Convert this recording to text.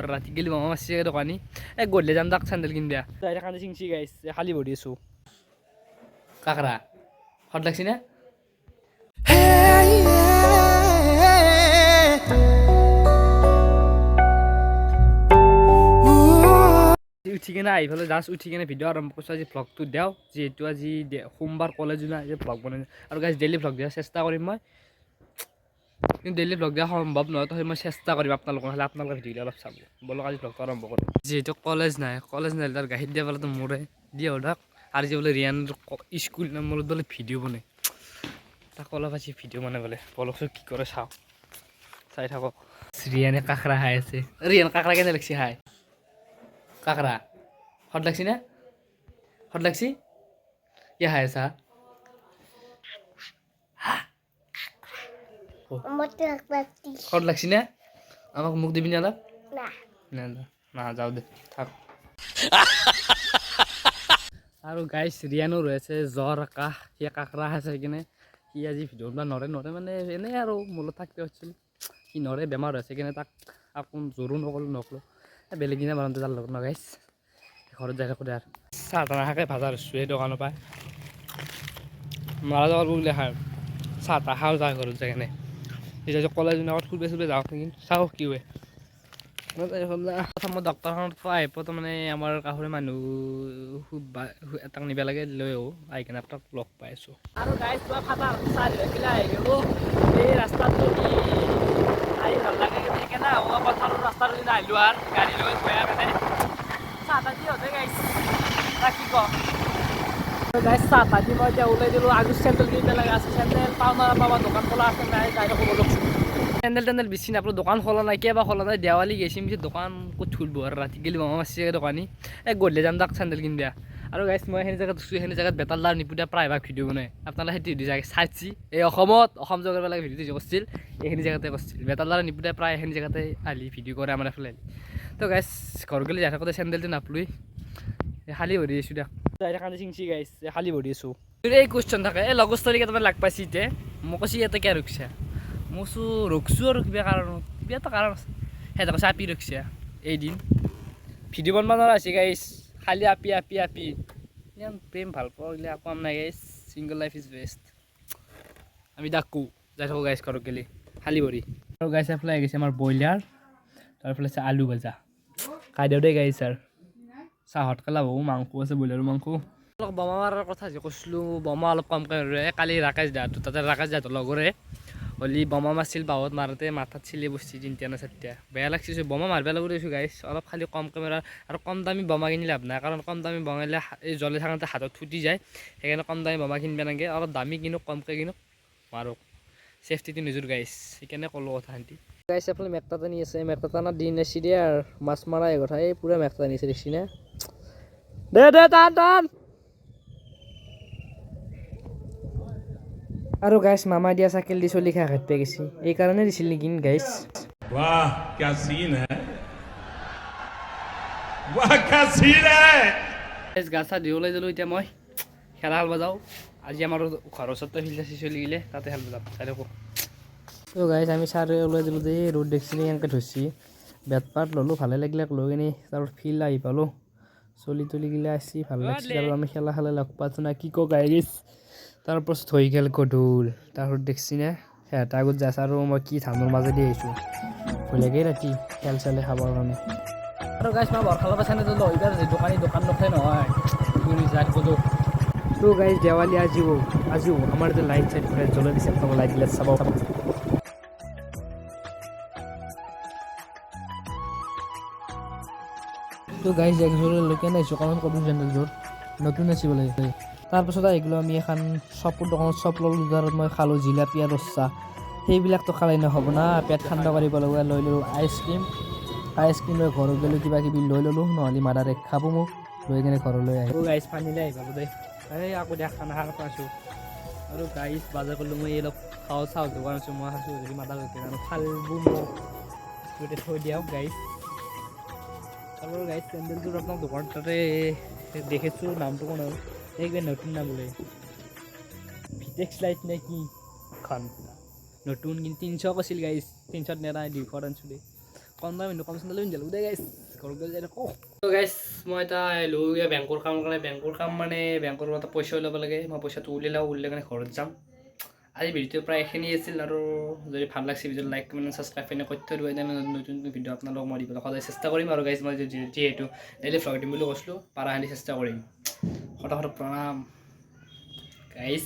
ৰাতি গেলি মামা মাছি দোকানী গধূলি যাম তাক চেণ্ডেল কিন দিয়া কান্দি চিংচি গাইছ খালী ভৰি আছোঁ কাকৰা হট লাগছি না উঠি কিনে আহি পেলাই জাষ্ট উঠি কিনে ভিডিঅ' আৰম্ভ কৰিছোঁ আজি ভ্লগটো দিওঁ যিহেতু আজি সোমবাৰ কলেজো নাই আজি ভ্লগ বনাই আৰু গাইজ ডেইলি ভ্লগ দিয়াৰ চেষ্টা কৰিম মই কিন্তু ডেইলি ভ্লগ দিয়া সম্ভৱ নহয় তো মই চেষ্টা কৰিম আপোনালোকৰ হ'লে আপোনালোকে ভিডিঅ'টো অলপ চাব বলক আজি ভ্লগটো আৰম্ভ কৰোঁ যিহেতু কলেজ নাই তাৰ গাখীৰ দিয়া পেলাইতো মোৰে দিয়ে ধৰক আৰু যে বোলে ৰিয়ান স্কুল মোৰ বোলে ভিডিঅ' বনাই তাক অলপ আজি ভিডিঅ' বনাই বোলে বলকচোন কি কৰে চাওঁ চাই থাকক ৰিয়ানে কাকৰা খাই আছে ৰিয়ান কাকৰা কেনে লাগছি খাই কাকৰা হট লাগছি না হট লাগছি ইয়া খাই আছা হট লাগছি না আমাক মুখ দিবি না অলপ না না যাও দে থাক আৰু গাইছ ৰিয়ানো ৰৈছে জ্বৰ কাহ সি কাকৰা খাইছে কিনে সি আজি ভিডিঅ' নৰে মানে এনেই আৰু মূলত থাকিব হৈছিল সি নৰে বেমাৰ হৈছে কিনে তাক আকৌ জোৰো নকলোঁ বেলেগ দিনা বাৰতে তাৰ লগত নগাইছ ঘৰত যাই থাকোঁ দে আৰু চাহ তাহ নাখাকে ভাজা ৰৈছোঁ সেই দোকানৰ পৰা মাৰা যাব বুলি খায় চাহ তাহ খাওঁ যায় ঘৰত যায় কেনে এতিয়া কলেজ আগত ফুৰিব যাওঁ নেকি চাওঁ কি হয় মই ডক্টৰখনত আহি পোৱাটো মানে আমাৰ কাষৰে মানুহ এটাক নিব লাগে লৈ আহি কিনে তাক লগ পাই আছোঁ আৰু গাইজ মই ফাটা চাহ দিলে আহি গ'লোঁ এই ৰাস্তাটো আহি ভাল লাগে সেইকাৰণে পথাৰৰ ৰাস্তাটো আহিলোঁ আৰু গাড়ী লৈ গৈ মানে চাহ তাহ দি হ'লে গাইজ কি কওঁ গাইজ চাহ তাহ দি মই এতিয়া ওলাই দিলোঁ আগৰ চেণ্ডেল কিনিব লাগে আছে চেণ্ডেল পাওঁ নাপাবা দোকান খোলা আছে নাই যাই থাকোঁ বলকচোন চেণ্ডেল বেছি নাপালোঁ দোকান খোলা নাই কিবা খোলা নাই দেৱালী গৈছে মিছে দোকান ক'ত খুলিব আৰু ৰাতি গেলি মামা মাছি দোকানী গধূলি যাম তাক চেণ্ডেল কিন দিয়া আৰু গাইছ মই সেইখিনি জেগাত সেইখিনি জেগাত বেতালদাৰ নিপুতিয়া প্ৰায়ভাগ ভিডিঅ' বনাই আপোনালোকে সেইটো জেগা চাইছি এই অসম জগৰ বেলেগ ভিডিঅ' কৰিছিল এইখিনি জেগাতে কৰিছিল বেতালদাৰ নিপুতিয়া প্ৰায় এইখিনি জেগাতে আলি ভিডিঅ' কৰে আমাৰ এফালে তো গাইছ ঘৰ গ'লে যাই থাকোঁতে চেণ্ডেলটো নাপলোঁ খালী ভৰি আছোঁ দিয়ক যাই থাকোঁতে চিংচি গাইছ খালী ভৰি আছোঁ এই কুৱেশ্যন থাকে এই লগৰ ছোৱালী কেইটামান লাগ পাইছি এতিয়া মোক কৈছি ইয়াতে কিয় ৰখছা মই ৰখছোঁ আৰু কিবা কাৰণত কিবা এটা কাৰণ আছে সিহঁতক চাপি ৰখছা এদিন ভিডিঅ' বনাব নোৱাৰা হৈছে গাইছ খালি আপি ইমান প্ৰেম ভাল পোৱা গ'লে আকৌ নাই গাইছ ছিংগল লাইফ ইজ বেষ্ট আমি ডাকো যাই থাকোঁ গাইছ ঘৰত গ'লে খালী ভৰি আৰু গাইছ এফালে আহি গৈছে আমাৰ ব্ৰইলাৰ তাৰফালে আছে আলু ভাজা খাই দিওঁ দেই গাইছ আৰু চাহত কালা বহু মাংস আছে ব্ৰইলাৰৰ মাংস অলপ বোমা মাৰাৰ কথা যে কৈছিলোঁ বোমা অলপ কমকৈ কালি ৰাকেশ দাহঁতৰ তাতে ৰাকেশ দাহঁতৰ লগৰে হলি বোমা মাৰছিল বাহত মাৰোঁতে মাথাত চিলি বসছি তিনিটা না চাৰিটা বেয়া লাগছে বোমা মাৰিব লাগিব দিছোঁ গাইছ অলপ খালি কম কেমেৰা আৰু কম দামী বোমা কিনি লাভ নাই কাৰণ কম দামী বোমা কিনিলে এই জ্বলি থাকোঁতে হাতত ফুটি যায় সেইকাৰণে কম দামী বোমা কিনিব নালাগে অলপ দামী কিনো কমকৈ কিনো মাৰোঁ চেফটিটো নিজৰ গাইছ সেইকাৰণে ক'লোঁ কথা শান্তি গাইছ এফালে মেকটা টানি আছে মেকটা টানাৰ দিন আছে দে আৰু মাছ মাৰা এই কথা এই পূৰা মেকটা টানিছে দেখছি না দে টান আৰু গাইছ মামা দিয়া চাইকেল দি চলি খাই ঘাট পাই গৈছে এইকাৰণে দিছিল নেকি গাইছ वाह क्या सीन है वाह क्या सीन है গা চা ধুই ওলাই যালোঁ এতিয়া মই খেলা খেলব যাওঁ আজি আমাৰ ঘৰৰ ওচৰতে ফিল্ড আছে চলি গ'লে তাতে খেলব যাম চাই থাকোঁ তো গাইছ আমি চাৰ ওলাই দিলোঁ যে ৰ'দ দেখছি এনেকৈ ধৰছি বেট পাত ল'লোঁ ভালে লাগিলে লৈ কিনে তাৰপৰা ফিল্ড আহি পালোঁ চলি তলি গিলা আসছি ভাল লাগছি আৰু আমি খেলা লগ পাইছোঁ না কি কওঁ গাইছ তাৰপাছত হৈ গ'ল গধূল তাৰপিছত দেখছি না সিহঁতে আগত যাইছে আৰু মই কি ধানৰ মাজেদি আহিছোঁ ভয় লাগে ৰাতি খেল চেলে খাবৰ কাৰণে আৰু গাইছ মই বৰখালৰ পৰা চানে লৈ এইবাৰ দোকান নথয় নহয় যাই গ'লো তো গাইছ দেৱালী আজিও আমাৰ যে লাইট চাইট ঘূৰাই জ্বলাই দিছে আপোনালোকে লাইট গিলা চাব তো গাইছ একযোৰ লৈ কেনে আহিছোঁ কাৰণ কবি চেণ্ডেলযোৰ নতুন আছে বোলে তাৰপাছত আহি গ'লোঁ আমি এখন চপৰ দোকানত চপ ল'লোঁ যাৰত মই খালোঁ জিলাপি আৰু চাহ সেইবিলাকতো খালেই নহ'ব না পেট ঠাণ্ডা কৰিব লগা লৈ ল'লোঁ আইচক্ৰীম লৈ ঘৰত গ'লোঁ কিবা কিবি লৈ ল'লোঁ নহ'লে মাদাৰে খাব মোক লৈ কিনে ঘৰলৈ আহিলোঁ গাইছ পানীলৈ আহি পালোঁ দেই এই আকৌ দিয়া খানা খাব পাইছোঁ আৰু গাইছ বাজাৰ কৰিলোঁ মই অলপ চাহ দোকান আছোঁ মই খাইছোঁ যদি মাদাৰ খালবো মোক গোটেই থৈ দিয়ক গাইছ আৰু গাইছ চেণ্ডেলযোৰ আপোনাক দোকানত তাতে দেখিছোঁ নামটো কোন আৰু এইবাৰ নতুন না বোলে ভিটেক্স লাইট নে কি খন নতুন কিন্তু 300 কৈছিল গাইছ 300 নেৰা 200 আনিছিলোঁ কোনোবা মানুহ কম চেণ্ডেল পিন্ধি যালোঁ দে গাইছ ঘৰত গ'লে যাই কওঁ তো গাইছ মই এটা আহিলোঁ বেংকৰ কামৰ কাৰণে বেংকৰ কাম মানে বেংকৰ এটা পইচা ওলাব লাগে মই পইচাটো উলিয়াই কাৰণে ঘৰত যাম আজি ভিডিঅ'টো প্ৰায় এইখিনি আছিল আৰু যদি ভাল লাগিছে ভিডিঅ'টো লাইক কমেণ্ট ছাবস্ক্ৰাইব এনে কৰি থৈ দিব নতুন নতুন ভিডিঅ' আপোনালোকক মই দিবলৈ সদায় চেষ্টা কৰিম আৰু গাইজ মই যিহেতু ডেইলি ভ্লগ দিম বুলি কৈছিলোঁ পাৰাখিনি চেষ্টা কৰিম শত শত প্ৰণাম গাইজ